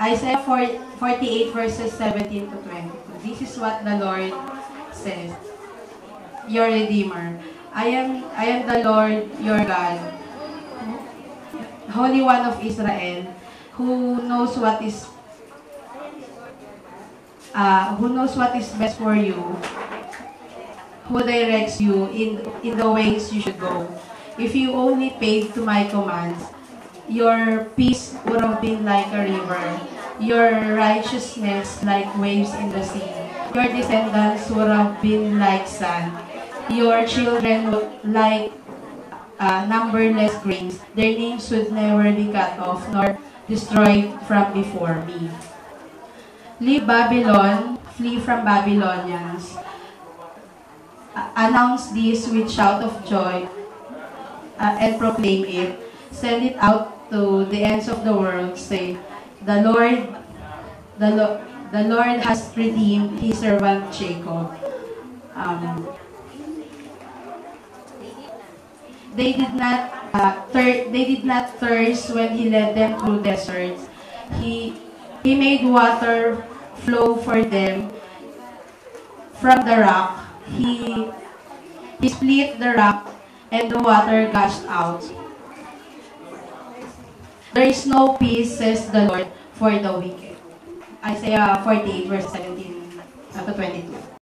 Isaiah 48 verses 17 to 22. This is what the Lord says, your Redeemer. I am the Lord your God, Holy One of Israel, who knows what is best for you, who directs you in the ways you should go. If you only paid to my commands, your peace would have been like a river, your righteousness like waves in the sea. Your descendants would have been like sand, your children like numberless grains. Their names would never be cut off nor destroyed from before me. Leave Babylon, flee from Babylonians. Announce this with shout of joy and proclaim it. Send it out to the ends of the world. Say, the Lord has redeemed his servant Jacob. They did not thirst when he led them through deserts. He made water flow for them from the rock. He split the rock and the water gushed out. There is no peace, says the Lord, for the wicked. Isaiah 48 verse 17 to 22.